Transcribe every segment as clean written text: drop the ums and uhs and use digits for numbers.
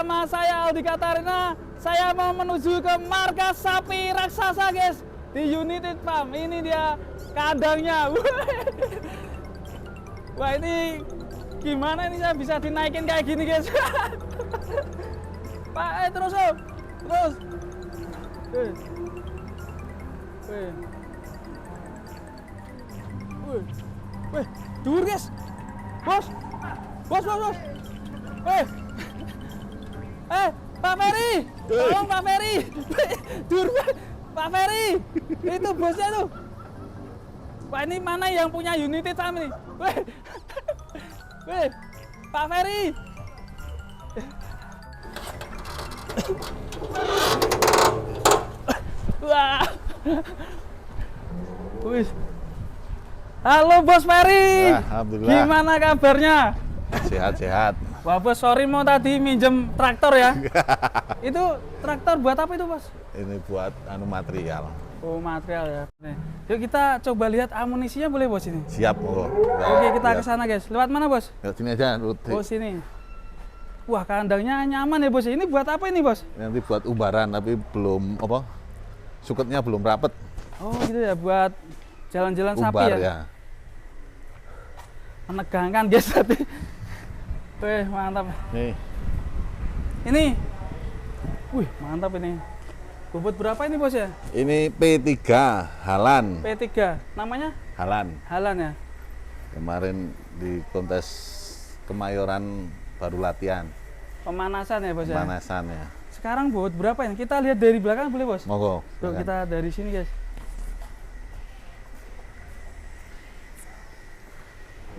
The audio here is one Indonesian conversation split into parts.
bersama saya Aldi Katarina. Saya mau menuju ke markas sapi raksasa guys, di United Farm. Ini dia kandangnya. Wah, ini gimana ini saya bisa dinaikin kayak gini guys. Pak, terus oh. Terus. Wih, dur guys. Bos. Pak Ferry, tolong Pak Ferry. Dur, Pak Ferry. Itu bosnya tuh. Pak, ini mana yang punya United Farm ini? Wih, Pak Ferry. Wah. Wih. Halo Bos Ferry. Ya, alhamdulillah. Gimana kabarnya? Sehat-sehat. Wah Bos, sorry mau tadi minjem traktor ya. Itu traktor buat apa itu Bos? Ini buat material. Oh, material ya. Nih. Yuk kita coba lihat amunisinya boleh Bos ini? Siap, oh. Oke, kita ke sana guys. Lewat mana Bos? Ya, sini aja, Ruti. Oh, sini. Wah, kandangnya nyaman ya Bos. Ini buat apa ini Bos? Nanti buat umbaran, tapi belum apa? Suketnya belum rapet. Oh, gitu ya, buat jalan-jalan sapi Umbar ya. ya. Menegangkan guys tadi. Wih, mantap. Nih, Ini. Wih, mantap ini. Bobot berapa ini Bos ya? ini P3 Halan. P3. Namanya? Halan. Halan ya. Kemarin di kontes Kemayoran baru latihan. Pemanasan ya Bos ya. Pemanasan ya. Sekarang bobot berapa ini? Kita lihat dari belakang boleh Bos? Monggo. Tuh, silakan. kita dari sini guys.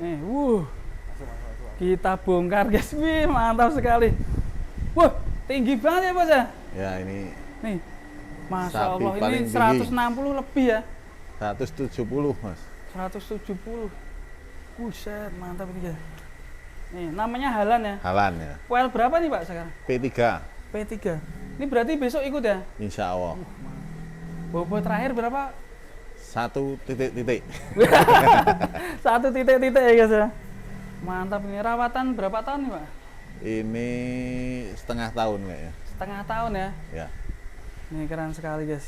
Nih, kita bongkar guys. Wih, mantap sekali. Wah, tinggi banget ya Bos ya. Ya, ini Nih, Masya sapi Allah, ini paling tinggi. 160 lebih ya. 170, Mas. 170. Buset, mantap ini guys. Nih, namanya Halan ya. Halan ya. Well berapa nih Pak sekarang? P3. P3. Ini berarti besok ikut ya? Insya Allah. Bobot terakhir berapa? 1 titik-titik. Satu titik-titik ya guys ya. Mantap ini. Rawatan berapa tahun nih Pak? Ini setengah tahun kayaknya. Setengah tahun ya. Ya. Ini keren sekali guys.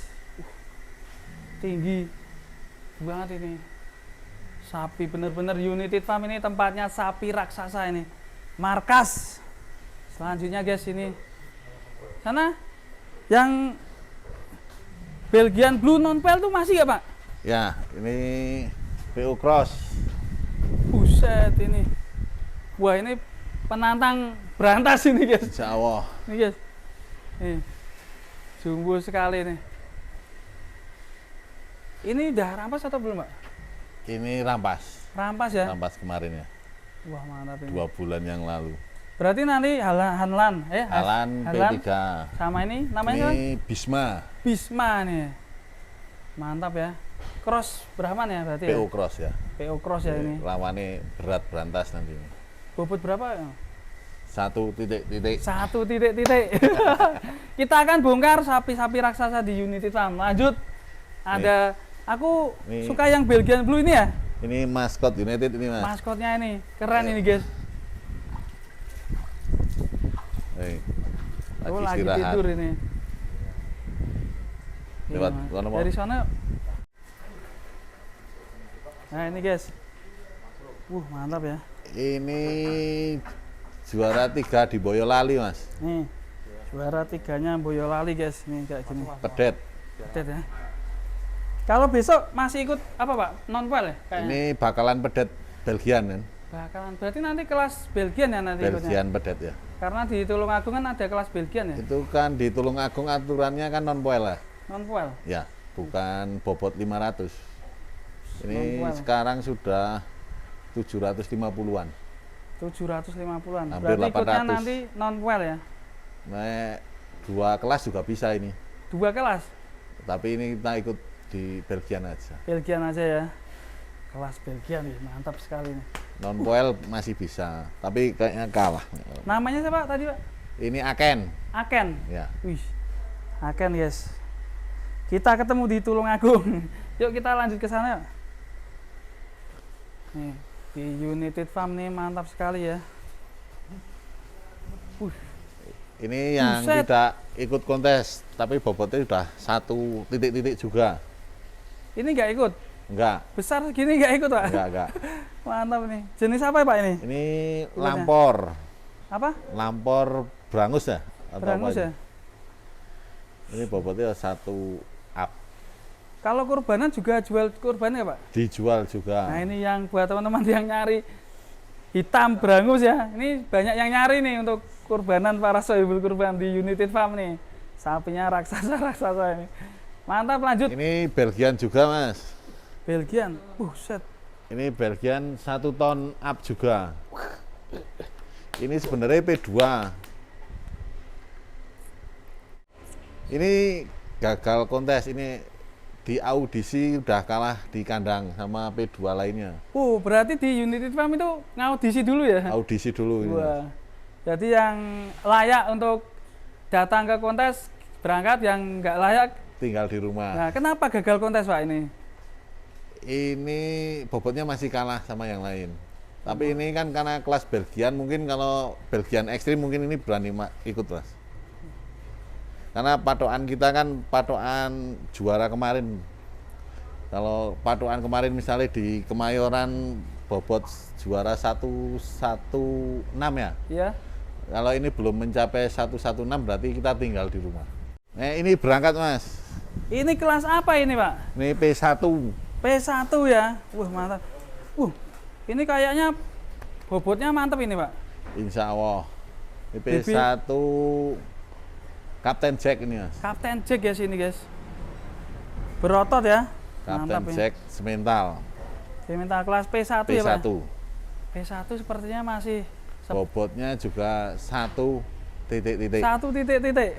Tinggi banget ini. Sapi bener-bener United Farm ini tempatnya sapi raksasa ini. Markas. Selanjutnya guys ini. Sana yang Belgian Blue non-pel tuh masih gak Pak? Ya, ini PU Cross. Buset ini. Wah, ini penantang berantas ini guys. Insya Allah. Ini guys. Nih. Jumbo sekali nih. Ini udah rampas atau belum Pak? Ini rampas. Rampas ya? Rampas kemarin ya. Wah, mantap ini. 2 bulan yang lalu. Berarti nanti Halan Halan P3. sama ini namanya Ini Bisma. Bisma nih. Mantap ya. Cross Brahman ya berarti PU ya? Cross ya. PO Cross ya ini. Lawannya berat berantas nanti. Bobot berapa? 1 titik-titik. Satu titik-titik. Kita akan bongkar sapi-sapi raksasa di United Farm. Lanjut. Ada aku Nih. suka yang Belgian Blue ini ya. Ini maskot United ini, Mas. Maskotnya ini. Keren Ayo. ini, guys. Lagi Lagi istirahat. tidur ini. Lewat Iya, sana, Pak. dari sana. Nah, ini guys. Mantap ya. Ini juara 3 di Boyolali, Mas. Nih. Juara 3-nya Boyolali, guys. Nih kayak gini. Pedet. Pedet ya. Kalau besok masih ikut apa, Pak? Non-pel ya? Kayaknya. Ini bakalan pedet Belgian kan? Bakalan. Berarti nanti kelas Belgian ya nanti ikutnya. Belgian pedet ya. Karena di Tulungagung kan ada kelas Belgian ya? Itu kan di Tulungagung aturannya kan non poel lah. Non-pel. Ya, bukan bobot 500. Ini Non-poel. sekarang sudah 750-an. 750-an. Hampir Berarti ikutnya 800. nanti non-pel ya? Nah, 2 kelas juga bisa ini. 2 kelas? Tapi ini kita ikut di Belgian aja. Belgian aja ya. Kelas Belgian nih, mantap sekali nih. Non poel masih bisa, tapi kayaknya kalah. Namanya siapa tadi, Pak? Ini Aken. Aken. Ya. Wih. Aken, guys. Kita ketemu di Tulungagung. Yuk kita lanjut ke sana. Nih, di United Farm nih mantap sekali ya. Ini yang Buset. tidak ikut kontes, tapi bobotnya udah 1 titik-titik juga. Ini nggak ikut? Enggak, Besar gini nggak ikut, Pak? enggak. Mantap nih. Jenis apa ya, Pak ini? Ini Ikutnya. lampor, Apa? lampor brangus ya? Atau Berangus apa ya? Ini bobotnya 1 up. Kalau kurbanan juga jual kurban ya, Pak? Dijual juga. Nah, ini yang buat teman-teman yang nyari hitam berangus ya. Ini banyak yang nyari nih untuk kurbanan para sohibul kurban di United Farm nih. Sapinya raksasa-raksasa ini. Mantap, lanjut. Ini Belgian juga, Mas. Belgian. Buset. Ini Belgian 1 ton up juga. Ini sebenarnya P2. Ini gagal kontes, ini di audisi udah kalah di kandang sama P2 lainnya. Berarti di United Farm itu ngaudisi dulu ya? Audisi dulu ini. Wah. Jadi yang layak untuk datang ke kontes berangkat, yang nggak layak. Tinggal di rumah. Nah, kenapa gagal kontes, Pak ini? Ini bobotnya masih kalah sama yang lain. Tapi ini kan karena kelas Belgian, mungkin kalau Belgian ekstrim mungkin ini berani ikut, Mas. Karena patokan kita kan patokan juara kemarin. Kalau patokan kemarin misalnya di Kemayoran bobot juara 116 ya. Iya. Kalau ini belum mencapai 116 berarti kita tinggal di rumah. Nah, ini berangkat, Mas. Ini kelas apa ini, Pak? Ini P1. P1 ya. Wah, mantap. Ini kayaknya bobotnya mantap ini, Pak. Insya Allah. Ini P1 Kapten Jack ini, Mas. Kapten Jack ya sini, guys. Berotot ya. Kapten Mantap Jack semental. Diminta kelas P1, P1. ya, Pak? P1 sepertinya masih Bobotnya juga 1 titik-titik. 1 titik-titik.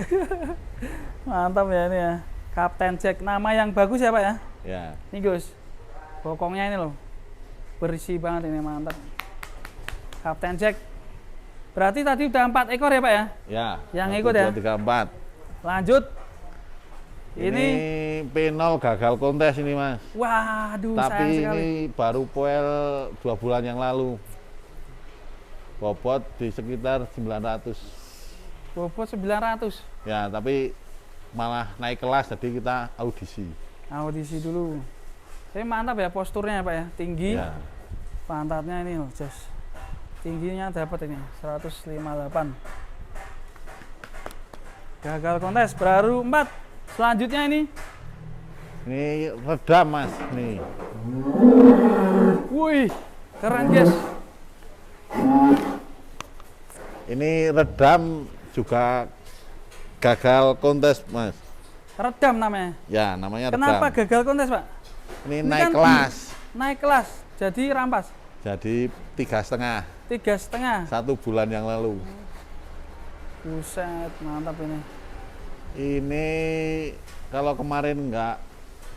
Mantap ya ini ya. Kapten Jack, nama yang bagus ya, Pak ya? Ya. Nih, Gus. Bokongnya ini loh. Bersih banget ini, mantap. Kapten Jack. Berarti tadi udah 4 ekor ya, Pak ya? Ya. Yang 1, ikut ya? 2, 3, 4. Lanjut. Ini P0 gagal kontes ini, Mas. Waduh, Tapi sayang sekali. ini baru poel 2 bulan yang lalu. Bobot di sekitar 900. Bobot 900. Ya, tapi malah naik kelas jadi kita audisi. Audisi dulu. Tapi mantap ya posturnya ya, Pak ya. Tinggi. Ya. Pantatnya ini loh, Jos. Tingginya dapat ini 158. Gagal kontes baru 4. Selanjutnya ini. Ini redam, Mas. Nih. Wih, keren, guys. Ini redam juga gagal kontes, Mas. Redam namanya. Ya, namanya Kenapa redam. gagal kontes, Pak? Ini Ini naik kan kelas. Naik kelas, jadi rampas. Jadi 3,5. 3,5. 1 bulan yang lalu. Buset, mantap ini. Ini kalau kemarin enggak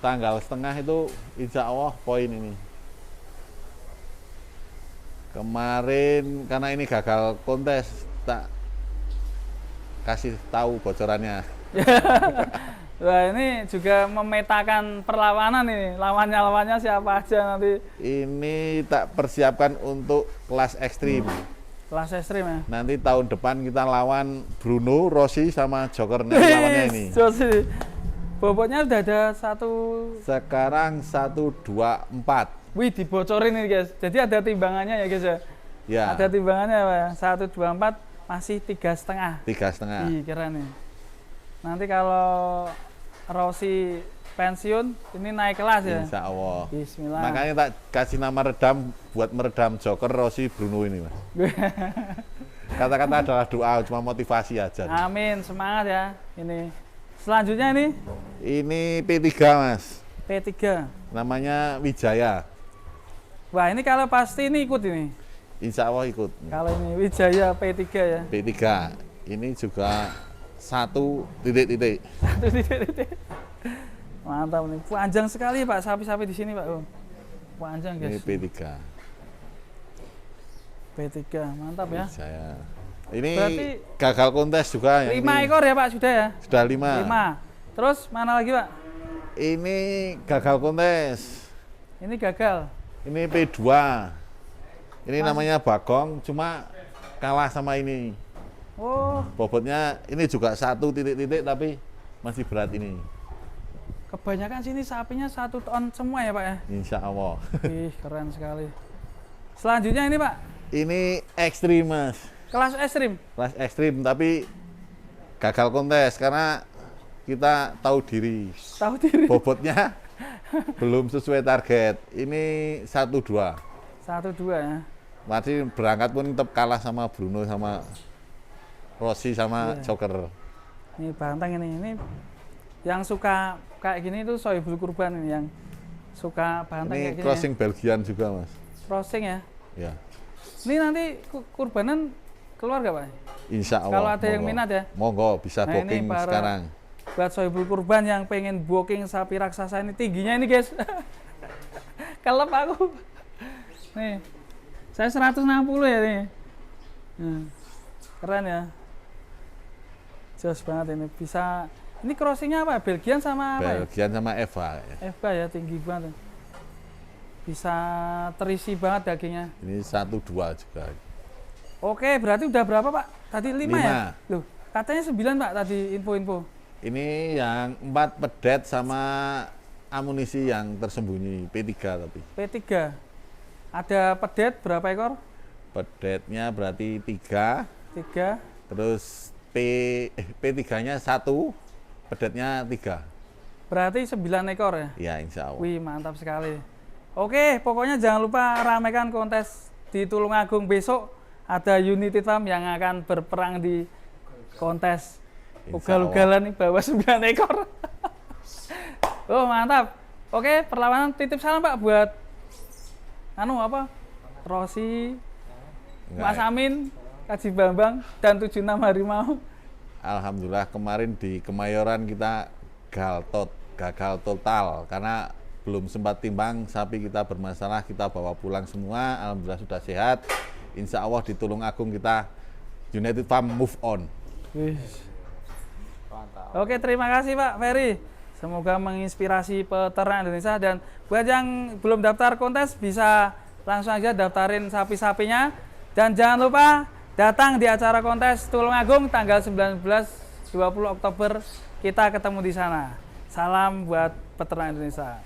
tanggal setengah itu insya Allah poin ini. Kemarin karena ini gagal kontes, tak kasih tahu bocorannya. Wah, ini juga memetakan perlawanan ini. Lawannya siapa aja nanti. Ini tak persiapkan untuk kelas ekstrim. Kelas ekstrim ya. Nanti tahun depan kita lawan Bruno, Rossi sama Joker lawannya ini. Josi. Bobotnya udah ada 1. Sekarang 124. Wih, dibocorin ini, guys. Jadi ada timbangannya ya, guys ya. Ya. Ada timbangannya Pak ya. 124 masih 3,5. 3,5. Ih, keren nih. Nanti kalau Rossi pensiun, ini naik kelas ya. Insya Allah. Bismillah. Makanya tak kasih nama redam buat meredam Joker, Rossi, Bruno ini, Mas. Kata-kata adalah doa, cuma motivasi aja. Amin, semangat ya. Ini. Selanjutnya ini Ini P3, Mas. P3. Namanya Wijaya. Wah, ini kalau pasti ini ikut ini. Insya Allah ikut. Kalau ini Wijaya P3 ya. P3. Ini juga 1 titik-titik. 1 titik-titik. Mantap nih. Panjang sekali, Pak, sapi-sapi di sini, Pak. Oh. Panjang, Ini guys. P3. P3, mantap ya. Wijaya. Ini Berarti gagal kontes juga. 5 yang ini. ekor ya, Pak, sudah ya? Sudah 5. 5. Terus mana lagi, Pak? Ini gagal kontes. Ini gagal. Ini P2. Ini namanya Bagong, cuma kalah sama ini. Oh, Bobotnya ini juga 1 titik-titik tapi masih berat ini. kebanyakan sini sapinya 1 ton semua ya Pak ya? Insya Allah. Ih, keren sekali. Selanjutnya ini Pak, Ini ekstrim mas, kelas ekstrim. kelas ekstrim tapi gagal kontes karena kita tahu diri. Tahu diri. Bobotnya belum sesuai target. Ini 1-2. 1-2 ya. Masih berangkat pun tetap kalah sama Bruno sama Rossi sama Iya. Joker. Ini banteng ini. Ini yang suka kayak gini tuh Sohibul Kurban ini, yang suka banteng kayak Ini gini. crossing Belgian juga mas. Crossing ya. Ya, Ini nanti kurbanan keluar gak Pak? Insya Allah. Kalau ada yang monggo. minat ya. Monggo bisa Nah, ini booking para- sekarang. Buat Sohibul Kurban yang pengen booking sapi raksasa ini, tingginya ini guys. Kelep aku. Nih. Saya 160 ya nih. Keren ya. Jos banget ini. Bisa, ini crossingnya apa? Belgian sama apa ya? Belgian sama Eva. FK ya, tinggi banget. Bisa terisi banget dagingnya. Ini 1-2 juga. Oke, berarti udah berapa Pak? Tadi 5 ya? 5. Loh, katanya 9 Pak tadi info-info. Ini yang 4 pedet sama amunisi yang tersembunyi P3 tapi. P3. Ada pedet berapa ekor? Pedetnya berarti 3, 3. terus P3-nya 1, pedetnya 3. Berarti 9 ekor ya? Ya insya Allah. Wih, mantap sekali. Oke, pokoknya jangan lupa ramaikan kontes di Tulungagung besok. Ada United Farm yang akan berperang di kontes Insya ugal-ugalan nih, bawa 9 ekor. Oh, mantap. Oke, perlawanan titip salam Pak buat Rossi, Mas Enggak, Amin, Kaji Bambang, dan 76 Harimau. Alhamdulillah kemarin di Kemayoran kita gagal total karena belum sempat timbang, sapi kita bermasalah, kita bawa pulang semua. Alhamdulillah sudah sehat. Insya Allah di Tulungagung kita United Farm move on. Wih. Oke, terima kasih Pak Ferry. Semoga menginspirasi peternak Indonesia, dan buat yang belum daftar kontes bisa langsung aja daftarin sapi-sapinya. Dan jangan lupa datang di acara kontes Tulungagung tanggal 19-20 Oktober. Kita ketemu di sana. Salam buat peternak Indonesia.